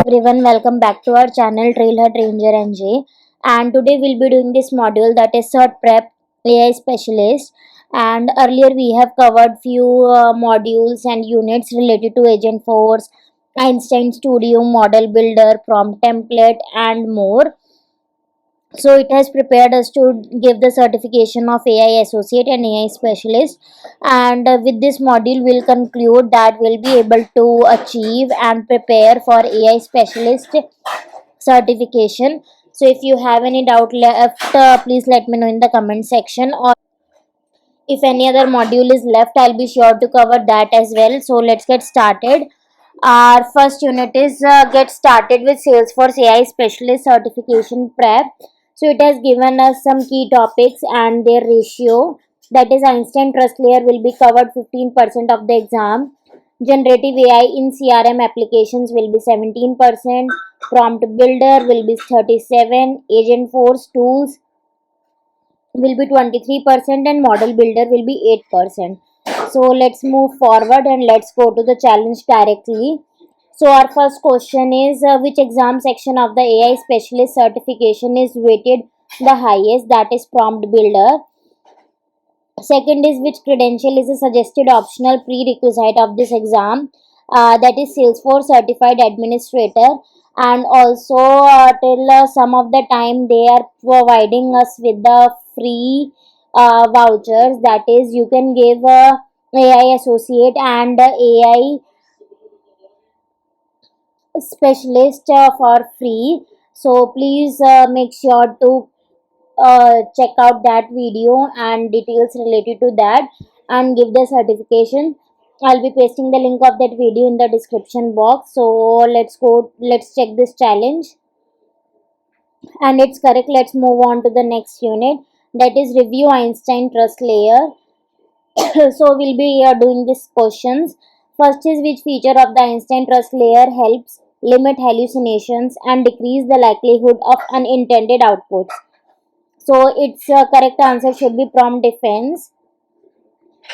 Everyone, welcome back to our channel Trailhead Ranger NJ. And today we'll be doing this module, that is Cert Prep AI Specialist. And earlier we have covered few modules and units related to Agent Force, Einstein Studio, Model Builder, Prompt Template, and more. So it has prepared us to give the certification of AI Associate and AI Specialist. And with this module, we'll conclude that we'll be able to achieve and prepare for AI Specialist certification. So if you have any doubt left, please let me know in the comment section, or if any other module is left, I'll be sure to cover that as well. So let's get started. Our first unit is get started with Salesforce AI Specialist Certification Prep. So it has given us some key topics and their ratio. That is, Einstein Trust Layer will be covered 15% of the exam. Generative AI in CRM applications will be 17%. Prompt Builder will be 37%. Agent Force tools will be 23% and Model Builder will be 8%. So let's move forward and let's go to the challenge directly. So our first question is which exam section of the AI Specialist certification is weighted the highest, that is Prompt Builder. Second is which credential is a suggested optional prerequisite of this exam, that is Salesforce Certified Administrator. And also till some of the time they are providing us with the free vouchers, that is you can give AI Associate and AI Specialist for free. So please make sure to check out that video and details related to that and give the certification. I'll be pasting the link of that video in the description box. So let's check this challenge, and it's correct. Let's move on to the next unit, that is review Einstein Trust Layer. So we'll be doing these questions. First is which feature of the Einstein Trust Layer helps limit hallucinations and decrease the likelihood of unintended outputs. So its correct answer should be prompt defense.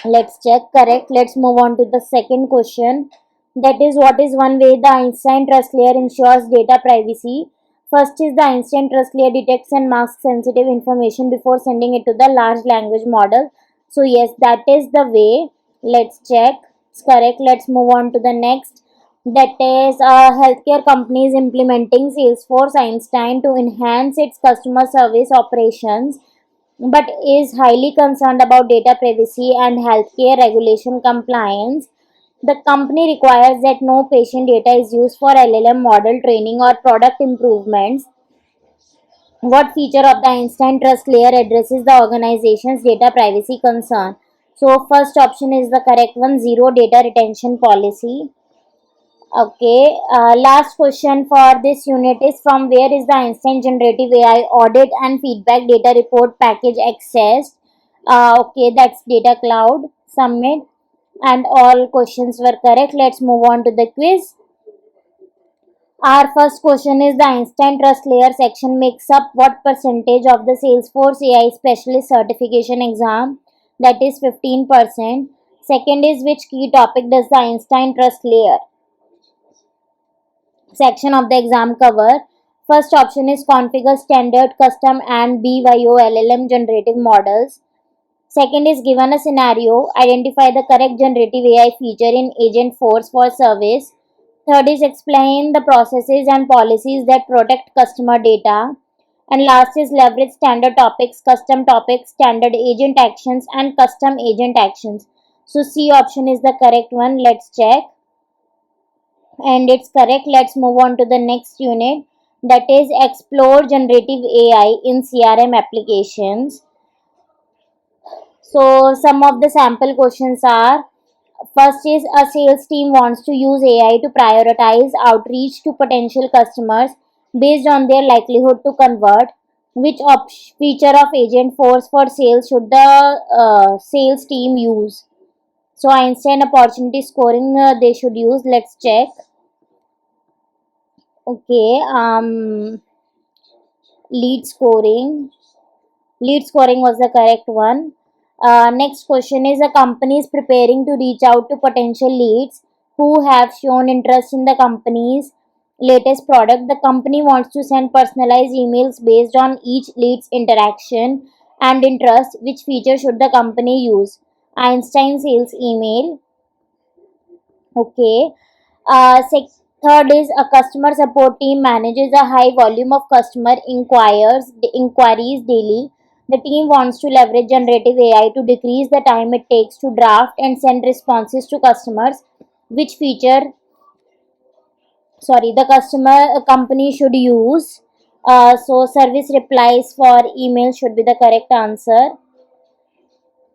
Let's check. Correct. Let's move on to the second question. That is, what is one way the Einstein Trust Layer ensures data privacy? First is the Einstein Trust Layer detects and masks sensitive information before sending it to the large language model. So yes, that is the way. Let's check. It's correct. Let's move on to the next. That is, healthcare companies implementing Salesforce Einstein to enhance its customer service operations, but is highly concerned about data privacy and healthcare regulation compliance. The company requires that no patient data is used for LLM model training or product improvements. What feature of the Einstein Trust Layer addresses the organization's data privacy concern? So first option is the correct one, zero data retention policy. Okay, last question for this unit is, from where is the Einstein Generative AI Audit and Feedback Data Report package accessed? Okay, that's Data Cloud. Submit. And all questions were correct. Let's move on to the quiz. Our first question is, the Einstein Trust Layer section makes up what percentage of the Salesforce AI Specialist Certification exam? That is 15%. Second is, which key topic does the Einstein Trust Layer section of the exam cover? First option is configure standard, custom and BYO LLM generative models. Second is, given a scenario, identify the correct generative AI feature in Agent Force for service. Third is, explain the processes and policies that protect customer data. And last is, leverage standard topics, custom topics, standard agent actions and custom agent actions. So C option is the correct one. Let's check. And it's correct. Let's move on to the next unit, that is explore generative AI in CRM applications. So some of the sample questions are, first is, a sales team wants to use AI to prioritize outreach to potential customers based on their likelihood to convert. Which feature of Agent Force for sales should the sales team use? So Einstein opportunity scoring they should use. Let's check. Okay, lead scoring. Lead scoring was the correct one. Next question is, a company is preparing to reach out to potential leads who have shown interest in the company's latest product. The company wants to send personalized emails based on each lead's interaction and interest. Which feature should the company use? Einstein sales email. Okay. Third is a customer support team manages a high volume of customer inquiries daily. The team wants to leverage generative AI to decrease the time it takes to draft and send responses to customers. Which feature, sorry, the customer company should use? So service replies for email should be the correct answer.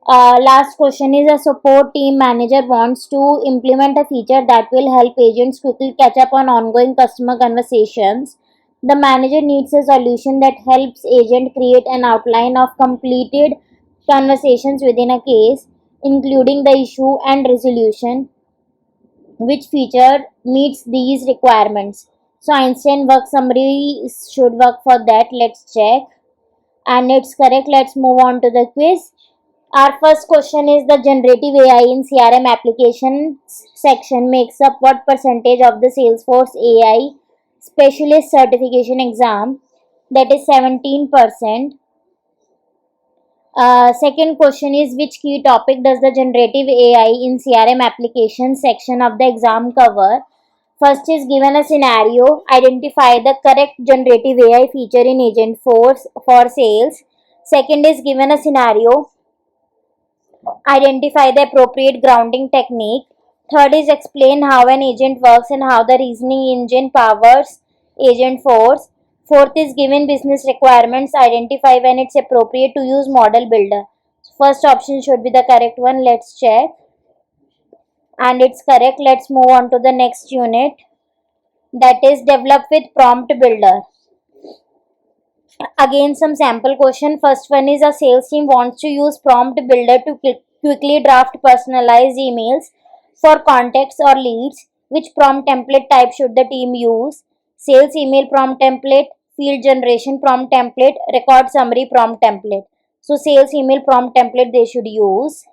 Last question is, a support team manager wants to implement a feature that will help agents quickly catch up on ongoing customer conversations. The manager needs a solution that helps agent create an outline of completed conversations within a case, including the issue and resolution. Which feature meets these requirements? So Einstein work summary should work for that. Let's check. And it's correct. Let's move on to the quiz. Our first question is, the generative AI in CRM applications section makes up what percentage of the Salesforce AI specialist certification exam? That is 17%. Second question is, which key topic does the generative AI in CRM applications section of the exam cover? First is, given a scenario, identify the correct generative AI feature in Agentforce for sales. Second is, given a scenario, identify the appropriate grounding technique. Third is, explain how an agent works and how the reasoning engine powers Agentforce. Fourth is, given business requirements, identify when it's appropriate to use model builder. First option should be the correct one. Let's check. And it's correct. Let's move on to the next unit. That is, develop with prompt builder. Again, some sample question. First one is, a sales team wants to use prompt builder to quickly draft personalized emails for contacts or leads. Which prompt template type should the team use? Sales email prompt template, field generation prompt template, record summary prompt template. So sales email prompt template they should use.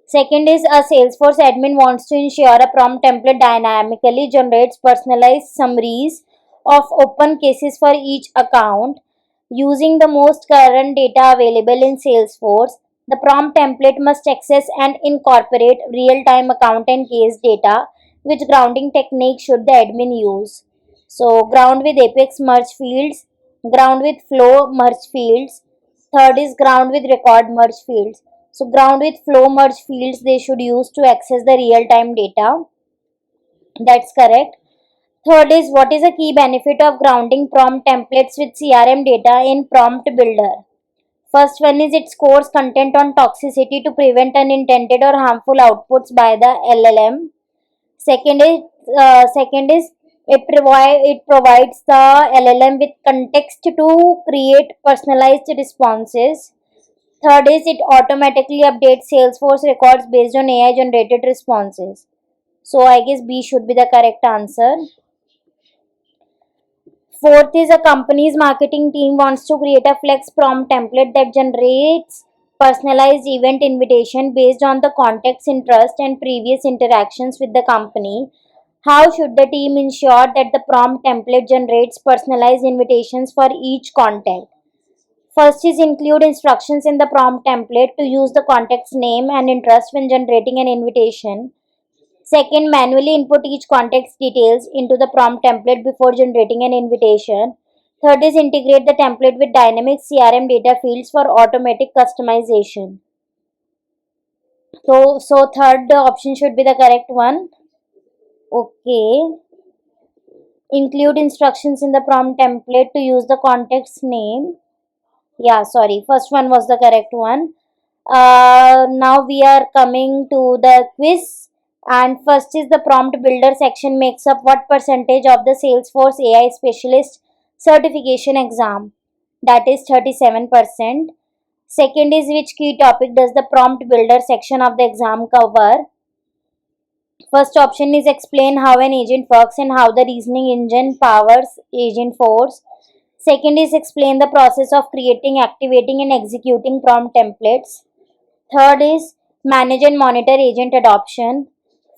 Second is, a Salesforce admin wants to ensure a prompt template dynamically generates personalized summaries of open cases for each account using the most current data available in Salesforce. The prompt template must access and incorporate real-time account and case data. Which grounding technique should the admin use? So ground with apex merge fields, ground with flow merge fields. Third is, ground with record merge fields. So ground with flow merge fields they should use to access the real-time data. That's correct. Third is, what is a key benefit of grounding prompt templates with CRM data in prompt builder? First one is, it scores content on toxicity to prevent unintended or harmful outputs by the LLM. Second is it provides the LLM with context to create personalized responses. Third is, it automatically updates Salesforce records based on AI generated responses. So I guess B should be the correct answer. Fourth is, a company's marketing team wants to create a flex prompt template that generates personalized event invitation based on the contact's interest and previous interactions with the company. How should the team ensure that the prompt template generates personalized invitations for each contact? First is, include instructions in the prompt template to use the contact's name and interest when generating an invitation. Second, manually input each contact's details into the prompt template before generating an invitation. Third is, integrate the template with dynamic CRM data fields for automatic customization. So third option should be the correct one. Okay. Include instructions in the prompt template to use the contact's name. Yeah, sorry. First one was the correct one. Now we are coming to the quiz. And first is, the prompt builder section makes up what percentage of the Salesforce AI specialist certification exam? That is 37%. Second is, which key topic does the prompt builder section of the exam cover? First option is, explain how an agent works and how the reasoning engine powers Agentforce. Second is, explain the process of creating, activating and executing prompt templates. Third is, manage and monitor agent adoption.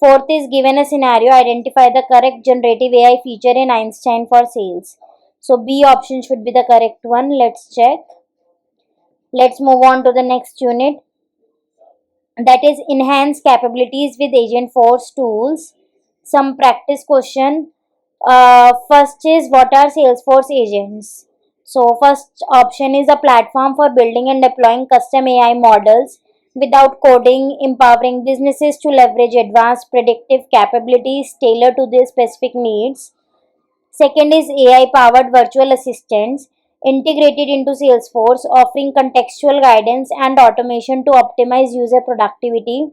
Fourth is given a scenario, identify the correct generative AI feature in Einstein for sales. So B option should be the correct one. Let's check. Let's move on to the next unit, that is enhance capabilities with Agentforce tools. Some practice question. First is, what are Salesforce agents? So first option is a platform for building and deploying custom AI models without coding, empowering businesses to leverage advanced predictive capabilities tailored to their specific needs. Second is AI powered virtual assistants integrated into Salesforce, offering contextual guidance and automation to optimize user productivity.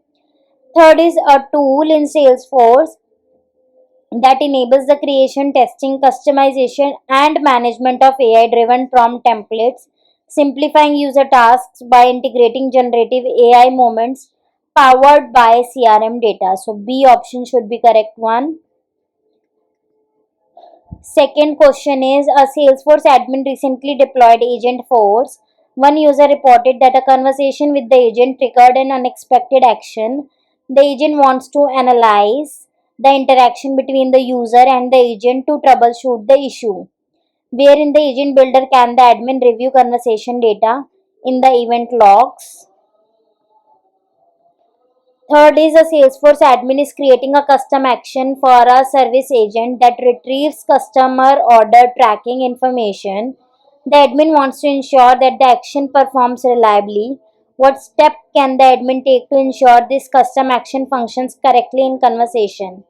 Third is a tool in Salesforce that enables the creation, testing, customization, and management of AI driven prompt templates, simplifying user tasks by integrating generative AI moments powered by CRM data. So, B option should be correct one. Second question is, a Salesforce admin recently deployed Agentforce. One user reported that a conversation with the agent triggered an unexpected action. The agent wants to analyze the interaction between the user and the agent to troubleshoot the issue. Where in the agent builder can the admin review conversation data in the event logs? Third is, a Salesforce admin is creating a custom action for a service agent that retrieves customer order tracking information. The admin wants to ensure that the action performs reliably. What step can the admin take to ensure this custom action functions correctly in conversation?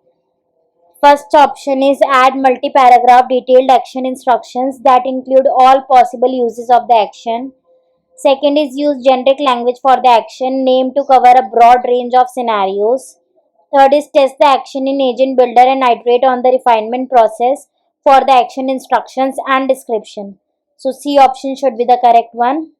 First option is, add multi-paragraph detailed action instructions that include all possible uses of the action. Second is, use generic language for the action name to cover a broad range of scenarios. Third is, test the action in Agent Builder and iterate on the refinement process for the action instructions and description. So C option should be the correct one.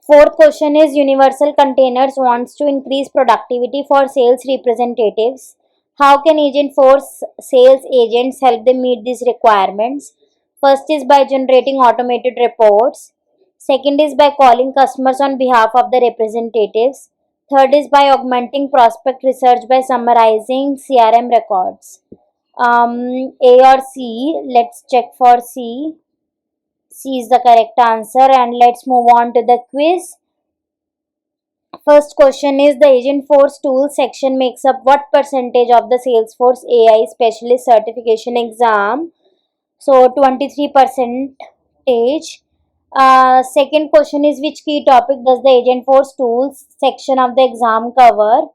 Fourth question is, Universal Containers wants to increase productivity for sales representatives. How can Agentforce sales agents help them meet these requirements? First is by generating automated reports. Second is by calling customers on behalf of the representatives. Third is by augmenting prospect research by summarizing CRM records. A or C? Let's check for C. C is the correct answer, and let's move on to the quiz. First question is, the Agentforce tools section makes up what percentage of the Salesforce AI specialist certification exam? So 23%. Second question is, which key topic does the Agentforce tools section of the exam cover?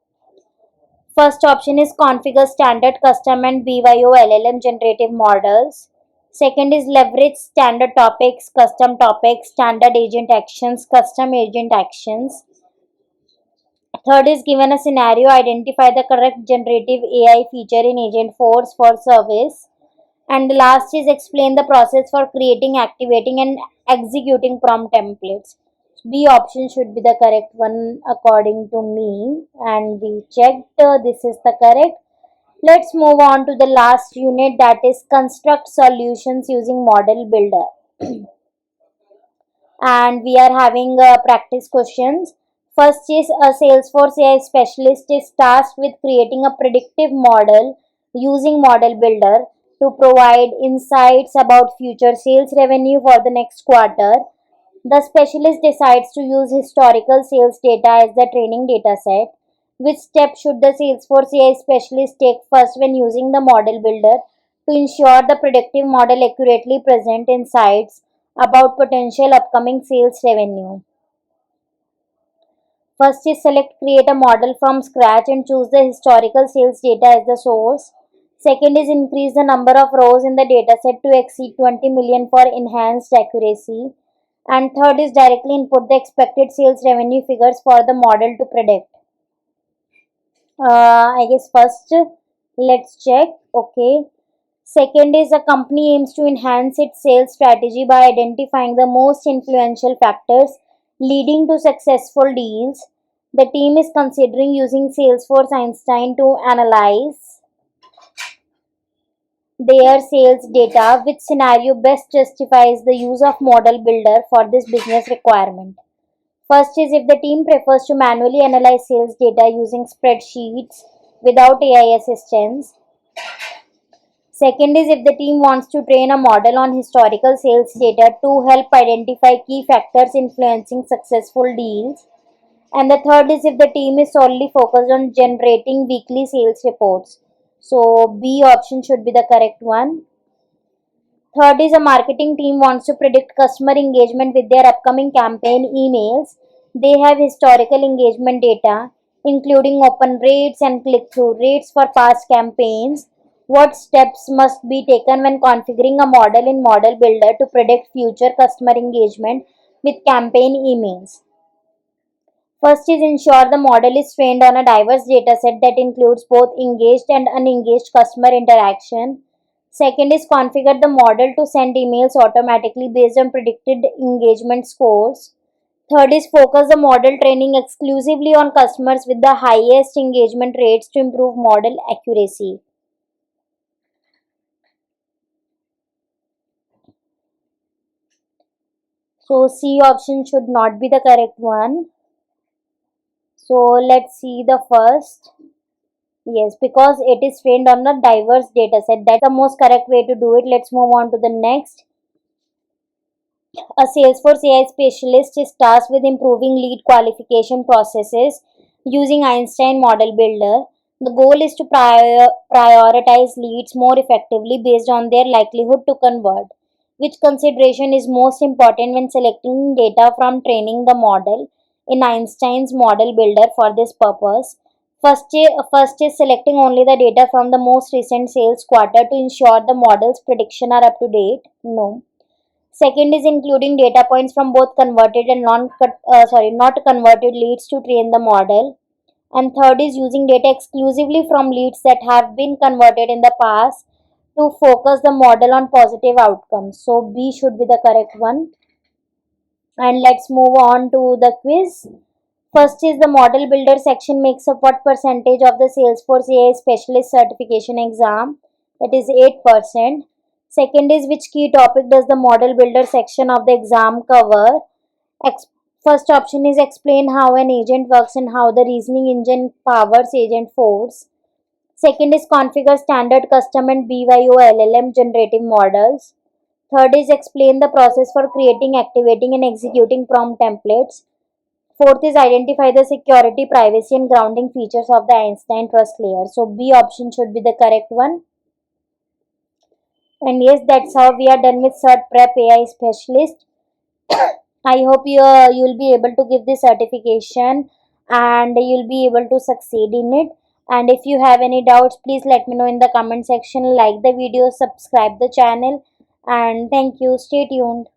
First option is configure standard, custom and BYO LLM generative models. Second is leverage standard topics, custom topics, standard agent actions, custom agent actions. Third is given a scenario, identify the correct generative AI feature in Agentforce for service. And the last is explain the process for creating, activating and executing prompt templates. B option should be the correct one according to me, and we checked this is the correct. Let's move on to the last unit, that is construct solutions using model builder. And we are having practice questions. First is, a Salesforce AI specialist is tasked with creating a predictive model using model builder to provide insights about future sales revenue for the next quarter. The specialist decides to use historical sales data as the training data set. Which step should the Salesforce AI specialist take first when using the model builder to ensure the predictive model accurately present insights about potential upcoming sales revenue? First is select create a model from scratch and choose the historical sales data as the source. Second is increase the number of rows in the dataset to exceed 20 million for enhanced accuracy. And third is directly input the expected sales revenue figures for the model to predict. I guess first, let's check. Okay. Second is, a company aims to enhance its sales strategy by identifying the most influential factors leading to successful deals. The team is considering using Salesforce Einstein to analyze their sales data. Which scenario best justifies the use of model builder for this business requirement? First is, if the team prefers to manually analyze sales data using spreadsheets, without AI assistance. Second is if the team wants to train a model on historical sales data to help identify key factors influencing successful deals. And the third is if the team is solely focused on generating weekly sales reports. So B option should be the correct one. Third is a marketing team wants to predict customer engagement with their upcoming campaign emails. They have historical engagement data, including open rates and click through rates for past campaigns. What steps must be taken when configuring a model in Model Builder to predict future customer engagement with campaign emails? First is ensure the model is trained on a diverse dataset that includes both engaged and unengaged customer interaction. Second is configure the model to send emails automatically based on predicted engagement scores. Third is focus the model training exclusively on customers with the highest engagement rates to improve model accuracy. So C option should not be the correct one. So let's see the first. Yes, because it is trained on a diverse data set. That's the most correct way to do it. Let's move on to the next. A Salesforce AI specialist is tasked with improving lead qualification processes using Einstein Model Builder. The goal is to prioritize leads more effectively based on their likelihood to convert. Which consideration is most important when selecting data from training the model in Einstein's Model Builder for this purpose? First is selecting only the data from the most recent sales quarter to ensure the model's prediction are up to date. No. Second is including data points from both converted and not converted leads to train the model. And third is using data exclusively from leads that have been converted in the past to focus the model on positive outcomes. So B should be the correct one. And let's move on to the quiz. First is the model builder section makes up what percentage of the Salesforce AI specialist certification exam? That is 8%. Second is which key topic does the model builder section of the exam cover? First option is explain how an agent works and how the reasoning engine powers agent force. Second is configure standard custom and BYO LLM generative models. Third is explain the process for creating, activating and executing prompt templates. Fourth is identify the security, privacy and grounding features of the Einstein trust layer. So B option should be the correct one. And yes, that's how we are done with Cert Prep AI Specialist. I hope you'll be able to give this certification and you'll be able to succeed in it. And if you have any doubts, please let me know in the comment section. Like the video, subscribe the channel, and thank you. Stay tuned.